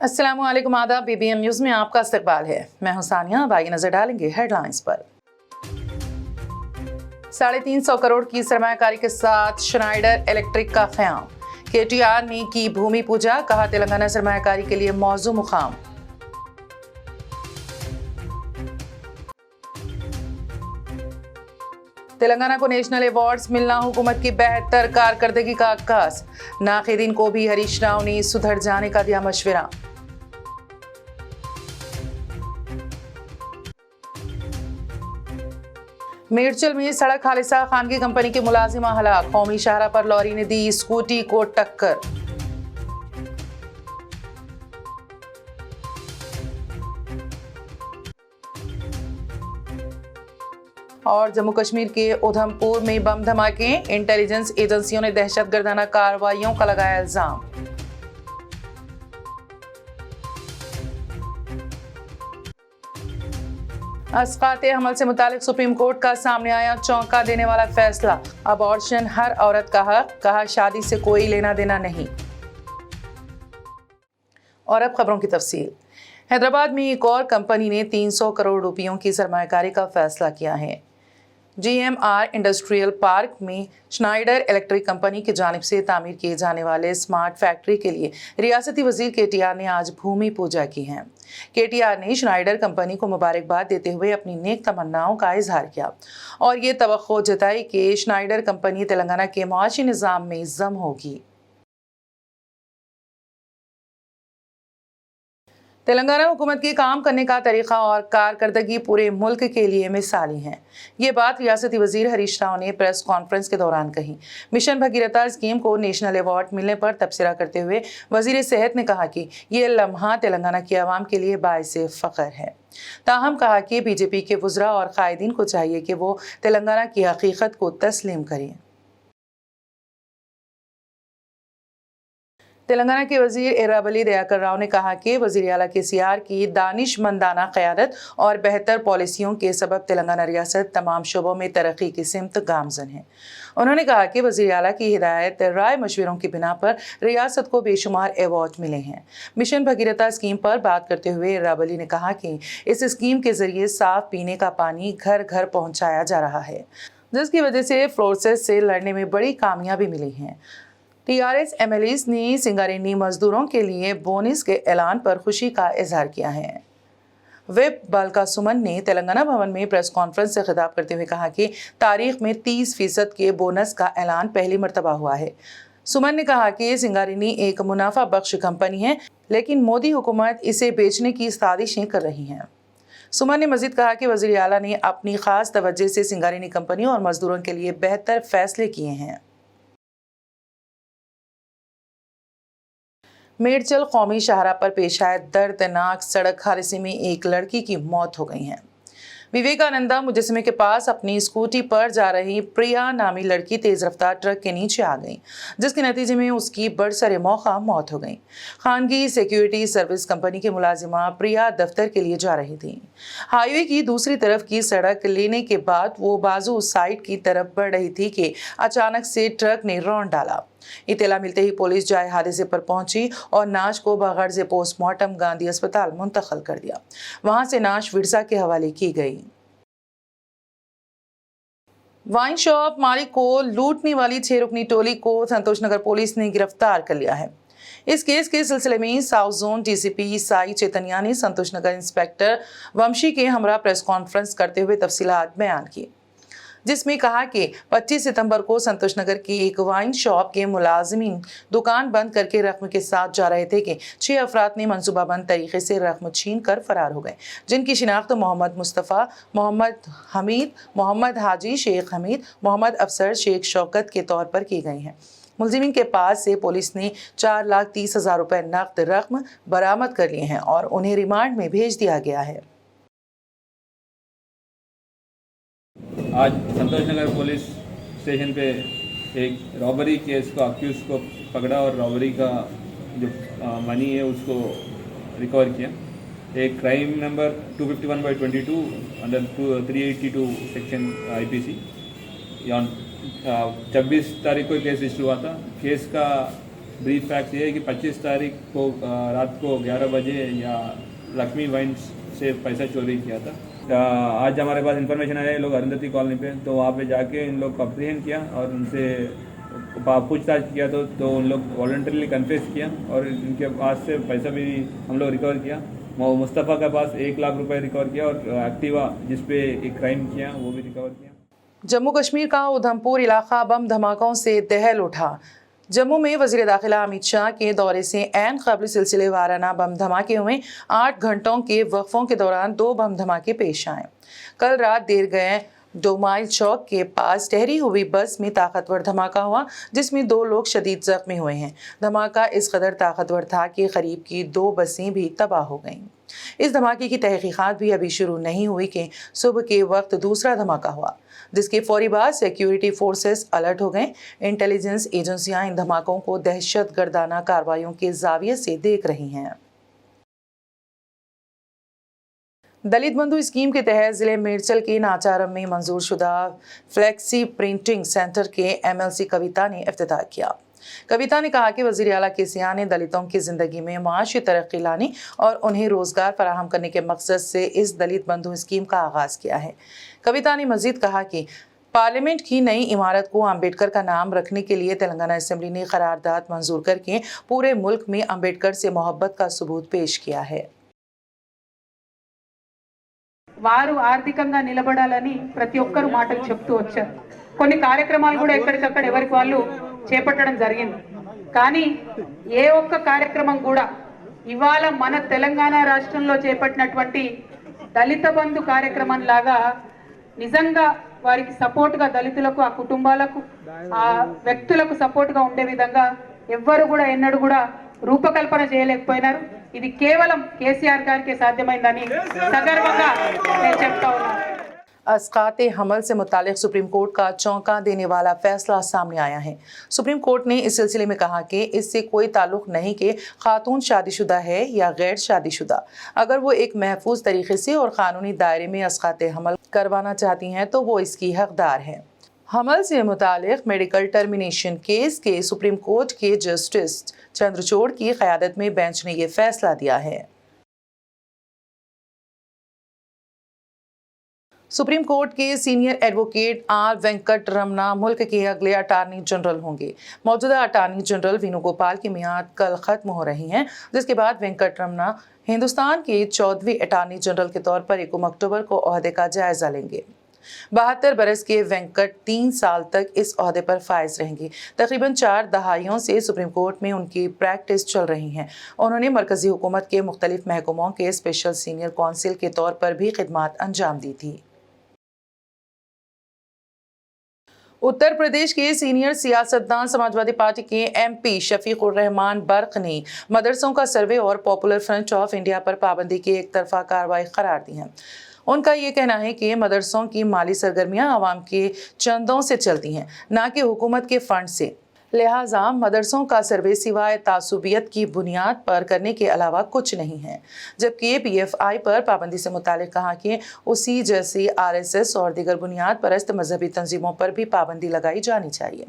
अस्सलामुअलैकुम, आदाब। BBM news में आपका इस्तकबाल है। मैं हूं सानिया। अब आइए नजर डालेंगे हेडलाइंस पर। 350 करोड़ की सरमायाकारी के साथ श्नाइडर इलेक्ट्रिक का क़याम। KTR ने की भूमि पूजा, कहा तेलंगाना सरमायाकारी के लिए मौजू मुकाम। तेलंगाना को नेशनल अवार्ड्स मिलना हुकूमत की बेहतर कारकर्दगी का अक्कास। नाक़िदीन को भी हरीश राव ने सुधर जाने का दिया मशवरा। मेरचल में सड़क हादसा, खानगी कंपनी के मुलाजिमा हलाक। कौमी शाहरा पर लॉरी ने दी स्कूटी को टक्कर। और जम्मू कश्मीर के उधमपुर में बम धमाके, इंटेलिजेंस एजेंसियों ने दहशतगर्दाना कार्रवाइयों का लगाया इल्जाम। अस्काते हमल से मुतालिक सुप्रीम कोर्ट का सामने आया चौंका देने वाला फैसला। अबॉर्शन हर औरत का हक, कहा शादी से कोई लेना देना नहीं। और अब खबरों की तफसील। हैदराबाद में एक और कंपनी ने 300 करोड़ रुपयों की सरमायाकारी का फैसला किया है। GMR इंडस्ट्रियल पार्क में श्नाइडर इलेक्ट्रिक कंपनी की जानिब से तामीर किए जाने वाले स्मार्ट फैक्ट्री के लिए रियासती वजीर KTR ने आज भूमि पूजा की है। KTR ने श्नाइडर कंपनी को मुबारकबाद देते हुए अपनी नेक तमन्नाओं का इजहार किया और ये तवक्को जताई कि श्नाइडर कंपनी तेलंगाना के मुआशी निज़ाम में जम होगी। तेलंगाना हुकूमत की काम करने का तरीका और कारकर्दगी पूरे मुल्क के लिए मिसाली है। ये बात रियासती वजीर हरीश राव ने प्रेस कॉन्फ्रेंस के दौरान कही। मिशन भगीरथा स्कीम को नेशनल अवार्ड मिलने पर तबसरा करते हुए वजीर सेहत ने कहा कि ये लम्हा तेलंगाना की आवाम के लिए बाइसे फ़ख्र है। ताहम कहा कि BJP के वज़रा और कायदीन को चाहिए कि वो तेलंगाना की हकीकत को तस्लीम करें। तेलंगाना के वजीर एराबली दयाकर राव ने कहा कि वजीर आला KCR की दानिशमंदाना क़यादत और बेहतर पॉलिसियों के सबब तेलंगाना रियासत तमाम शोबों में तरक्की की सिमत गामजन है। उन्होंने कहा कि वजीर आला की हिदायत राय मशवरों की बिना पर रियासत को बेशुमार अवार्ड मिले हैं। मिशन भगीरथा स्कीम पर बात करते हुए एराबली ने कहा कि इस स्कीम के जरिए साफ पीने का पानी घर घर पहुँचाया जा रहा है, जिसकी वजह से फ्लोरसेस से लड़ने में बड़ी कामयाबी मिली है। TRS MLAs ने सिंगारेनी मजदूरों के लिए बोनस के ऐलान पर खुशी का इजहार किया है। विप बालका सुमन ने तेलंगाना भवन में प्रेस कॉन्फ्रेंस से खिताब करते हुए कहा कि तारीख में 30% के बोनस का ऐलान पहली मर्तबा हुआ है। सुमन ने कहा कि सिंगारेनी एक मुनाफा बख्श कंपनी है, लेकिन मोदी हुकूमत इसे बेचने की साजिशें कर रही हैं। सुमन ने मजीद कहा कि वज़ीर आला ने अपनी खास तवज्जो से सिंगारेनी कंपनी और मजदूरों के लिए बेहतर फैसले किए हैं। मेरचल कौमी शाहरा पर पेश आए दर्दनाक सड़क हादसे में एक लड़की की मौत हो गई है। विवेकानंदा मुजस्समे के पास अपनी स्कूटी पर जा रही प्रिया नामी लड़की तेज रफ्तार ट्रक के नीचे आ गई, जिसके नतीजे में उसकी बरसरे मौका मौत हो गई। खानगी सिक्योरिटी सर्विस कंपनी के मुलाजिमा प्रिया दफ्तर के लिए जा रही थी। हाईवे की दूसरी तरफ की सड़क लेने के बाद वो बाजू साइड की तरफ बढ़ रही थी कि अचानक से ट्रक ने रौंद डाला। इत्तला मिलते ही पुलिस जाए हादसे पर पहुंची और नाश को बगर्ज पोस्टमार्टम गांधी अस्पताल मुंतकिल कर दिया। वहां से नाश विरसा के हवाले की गई। वाइन शॉप मालिक को लूटने वाली 6 रुकनी टोली को संतोषनगर पुलिस ने गिरफ्तार कर लिया है। इस केस के सिलसिले में south zone DCP Sai Chaitanya ने संतोषनगर इंस्पेक्टर वंशी के हमरा प्रेस कॉन्फ्रेंस करते हुए तफसीलात बयान की, जिसमें कहा कि 25 सितंबर को संतोषनगर की एक वाइन शॉप के मुलाजिमीन दुकान बंद करके रकम के साथ जा रहे थे कि 6 अफराद ने मंसूबाबंद तरीके से रकम छीन कर फरार हो गए, जिनकी शिनाख्त मोहम्मद मुस्तफ़ा, मोहम्मद हमीद, मोहम्मद हाजी शेख हमीद, मोहम्मद अफसर शेख शौकत के तौर पर की गई हैं। मुलजिमीन के पास से पुलिस ने 4,30,000 रुपये नकद रकम बरामद कर लिए हैं और उन्हें रिमांड में भेज दिया गया है। आज संतोषनगर पुलिस स्टेशन पे एक रॉबरी केस को अक्यूज को पकड़ा और रॉबरी का जो मनी है उसको रिकवर किया। एक crime number 251/22 under 382 section IPC 26 तारीख को केस रजिस्टर हुआ था। केस का ब्रीफ फैक्ट ये है कि 25 तारीख को रात को 11 बजे या लक्ष्मी वाइन्स से पैसा चोरी किया था। आज हमारे पास इन्फॉर्मेशन आया है लोग अरुंधति कॉलोनी पे, तो वहाँ पे जाके इन लोग को अप्रीहेंड किया और उनसे पूछताछ किया तो उन लोग वॉलंटरीली कन्फेस किया और इनके पास से पैसा भी हम लोग रिकवर किया। मुस्तफ़ा के पास 1 लाख रुपए रिकवर किया और एक्टिवा जिसपे एक क्राइम किया वो भी रिकवर किया। जम्मू कश्मीर का उधमपुर इलाका बम धमाकों से दहल उठा। जम्मू में वज़ीर दाखिला अमित शाह के दौरे से ऐन क़ब्ल सिलसिले वाराना बम धमाके हुए। 8 घंटों के वक्फों के दौरान 2 बम धमाके पेश आए। कल रात देर गए डोमाइल चौक के पास ठहरी हुई बस में ताकतवर धमाका हुआ, जिसमें 2 लोग शदीद जख्मी हुए हैं। धमाका इस कदर ताकतवर था कि करीब की 2 बसें भी तबाह हो गईं। इस धमाके की तहकीकात भी अभी शुरू नहीं हुई कि सुबह के वक्त दूसरा धमाका हुआ, जिसके फौरी बाद सिक्योरिटी फोर्सेस अलर्ट हो गए। इंटेलिजेंस एजेंसियां इन धमाकों को दहशतगर्दाना कार्रवाइयों के जाविये से देख रही हैं। दलित बंधु स्कीम के तहत जिले मेरचल के नाचारम में मंजूर शुदा फ्लेक्सी प्रिंटिंग सेंटर के MLC कविता ने इफ्तिताह किया। कविता ने कहा कि वज़ीर आला KCR ने दलितों की ज़िंदगी में माशी तरक्की लाने और उन्हें रोज़गार फराहम करने के मकसद से इस दलित बंधु स्कीम का आगाज़ किया है। कविता ने मज़ीद कहा कि पार्लियामेंट की नई इमारत को अम्बेडकर का नाम रखने के लिए तेलंगाना असेंबली ने करारदाद मंजूर करके पूरे मुल्क में अम्बेडकर से मोहब्बत का सबूत पेश किया है। వారు ఆర్థికంగా నిలబడాలని ప్రతి ఒక్కరు మాటలు చెప్తూ వచ్చారు. కొన్ని కార్యక్రమాలు కూడా ఎక్కడికక్కడ ఎవరికి వాళ్ళు చేపట్టడం జరిగింది. కానీ ఏ ఒక్క కార్యక్రమం కూడా ఇవాళ మన తెలంగాణ రాష్ట్రంలో చేపట్టినటువంటి దళిత బంధు కార్యక్రమం లాగా నిజంగా వారికి సపోర్ట్ గా దళితులకు, ఆ కుటుంబాలకు, ఆ వ్యక్తులకు సపోర్ట్ గా ఉండే విధంగా ఎవ్వరు కూడా ఎన్నడూ కూడా రూపకల్పన చేయలేకపోయినారు. ఇది కేవలం KCR గారికి సాధ్యమైందని సగర్వంగా నేను చెప్తా ఉన్నాను। अस्काते हमल से मुतालिक सुप्रीम कोर्ट का चौंका देने वाला फैसला सामने आया है। सुप्रीम कोर्ट ने इस सिलसिले में कहा कि इससे कोई ताल्लुक नहीं कि खातून शादीशुदा है या गैर शादीशुदा। अगर वो एक महफूज तरीके से और कानूनी दायरे में अस्काते हमल करवाना चाहती हैं तो वो इसकी हकदार है। हमल से मुतालिक मेडिकल टर्मिनेशन केस के सुप्रीम कोर्ट के जस्टिस चंद्रचूड़ की क़यादत में बेंच ने यह फैसला दिया है। सुप्रीम कोर्ट के senior advocate R Venkat Ramana मुल्क के अगले अटार्नी जनरल होंगे। मौजूदा अटार्नी जनरल वेणुगोपाल की मियाद कल खत्म हो रही है, जिसके बाद वेंकट रमना हिंदुस्तान के 14वें अटार्नी जनरल के तौर पर 1 अक्टूबर को ओहदे का जायजा लेंगे। 72 बरस के वेंकट 3 साल तक इस ओहदे पर फाइज रहेंगे। तकरीबन 4 दहाइयों से सुप्रीम कोर्ट में उनकी प्रैक्टिस चल रही है। उन्होंने मरकजी हुकूमत के मुख्तलिफ महकमों के स्पेशल सीनियर कौंसिल के तौर पर भी खिदमात अंजाम दी थी। उत्तर प्रदेश के सीनियर सियासतदान समाजवादी पार्टी के MP शफीकुर रहमान बर्क ने मदरसों का सर्वे और पॉपुलर फ्रंट ऑफ इंडिया पर पाबंदी की एक तरफा कार्रवाई करार दी है। उनका ये कहना है कि मदरसों की माली सरगर्मियां आवाम के चंदों से चलती हैं, ना कि हुकूमत के फंड से। लिहाजा मदरसों का सर्वे सिवाय तासुबियत की बुनियाद पर करने के अलावा कुछ नहीं है। जबकि PFI पर पाबंदी से मुतालिक कहा कि उसी जैसी RSS और दीगर बुनियाद परस्त मजहबी तंजीमों पर भी पाबंदी लगाई जानी चाहिए।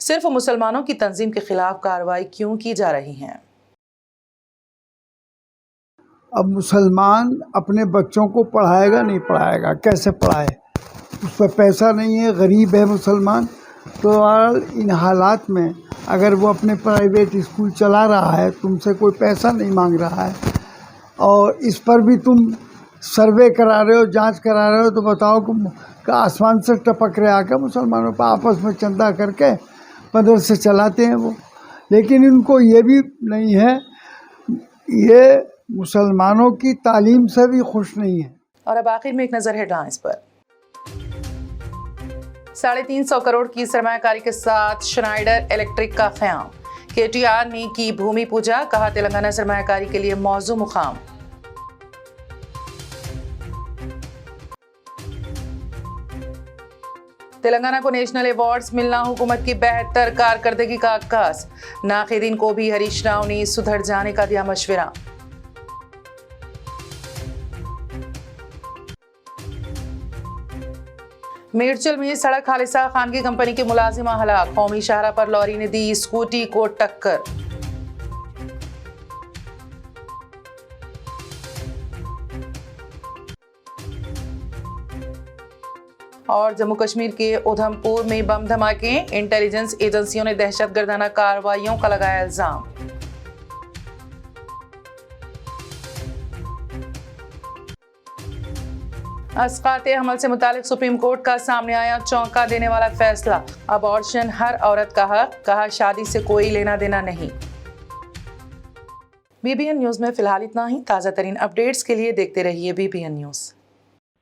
सिर्फ मुसलमानों की तंजीम के खिलाफ कार्रवाई क्यों की जा रही है? अब मुसलमान अपने बच्चों को पढ़ाएगा नहीं पढ़ाएगा, कैसे पढ़ाए? उस पर पैसा नहीं है, गरीब है मुसलमान। तो इन हालात में अगर वो अपने प्राइवेट स्कूल चला रहा है, तुमसे कोई पैसा नहीं मांग रहा है और इस पर भी तुम सर्वे करा रहे हो, जांच करा रहे हो, तो बताओ कि आसमान से टपक रहे आकर मुसलमानों पर आपस में चंदा करके मदरसे चलाते हैं वो। लेकिन इनको ये भी नहीं है, ये मुसलमानों की तालीम से भी खुश नहीं है। और अब आखिर में एक नजर हेडलाइंस पर। 350 करोड़ की सरमायाकारी के साथ श्नाइडर इलेक्ट्रिक का क़याम। KTR ने की भूमि पूजा, कहा तेलंगाना सरमायाकारी के लिए मौजू मुकाम। तेलंगाना को नेशनल अवार्ड्स मिलना हुकूमत की बेहतर कारकर्दगी का अक्कास। नाक़िदीन को भी हरीश राव ने सुधर जाने का दिया मशवरा। मेरचल में सड़क हादसा, खानगी कंपनी के मुलाजिमा हलाक। कौमी शाहरा पर लॉरी ने दी स्कूटी को टक्कर। और जम्मू कश्मीर के उधमपुर में बम धमाके, इंटेलिजेंस एजेंसियों ने दहशतगर्दाना कार्रवाइयों का लगाया इल्जाम। अस्कात हमल से मुतालिक सुप्रीम कोर्ट का सामने आया चौंका देने वाला फैसला। अबॉर्शन हर औरत का हक, कहा शादी से कोई लेना देना नहीं। बीबीएन न्यूज में फिलहाल इतना ही। ताज़ा तरीन अपडेट्स के लिए देखते रहिए बीबीएन न्यूज।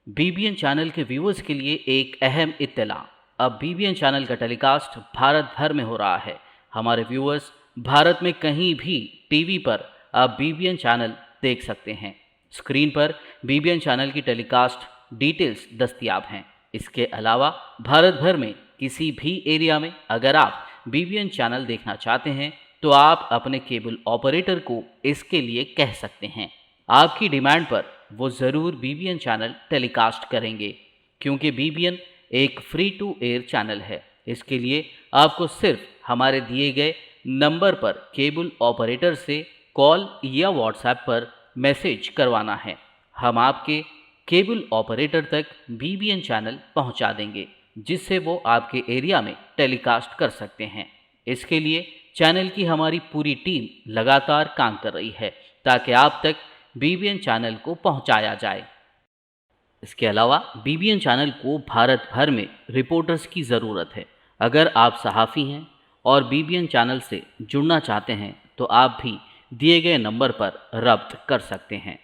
बीबीएन चैनल के व्यूअर्स के लिए एक अहम इत्तला। अब बीबीएन चैनल का टेलीकास्ट भारत भर में हो रहा है। हमारे व्यूअर्स भारत में कहीं भी टीवी पर अब बीबीएन चैनल देख सकते हैं। स्क्रीन पर बीबीएन चैनल की टेलीकास्ट डिटेल्स दस्तयाब हैं। इसके अलावा भारत भर में किसी भी एरिया में अगर आप बीबीएन चैनल देखना चाहते हैं तो आप अपने केबल ऑपरेटर को इसके लिए कह सकते हैं। आपकी डिमांड पर वो ज़रूर बीबीएन चैनल टेलीकास्ट करेंगे, क्योंकि बीबीएन एक फ्री टू एयर चैनल है। इसके लिए आपको सिर्फ हमारे दिए गए नंबर पर केबल ऑपरेटर से कॉल या व्हाट्सएप पर मैसेज करवाना है। हम आपके केबल ऑपरेटर तक बीबीएन चैनल पहुंचा देंगे, जिससे वो आपके एरिया में टेलीकास्ट कर सकते हैं। इसके लिए चैनल की हमारी पूरी टीम लगातार काम कर रही है ताकि आप तक बीबीएन चैनल को पहुंचाया जाए। इसके अलावा बीबीएन चैनल को भारत भर में रिपोर्टर्स की ज़रूरत है। अगर आप सहाफ़ी हैं और बीबीएन चैनल से जुड़ना चाहते हैं तो आप भी दिए गए नंबर पर रब्त कर सकते हैं।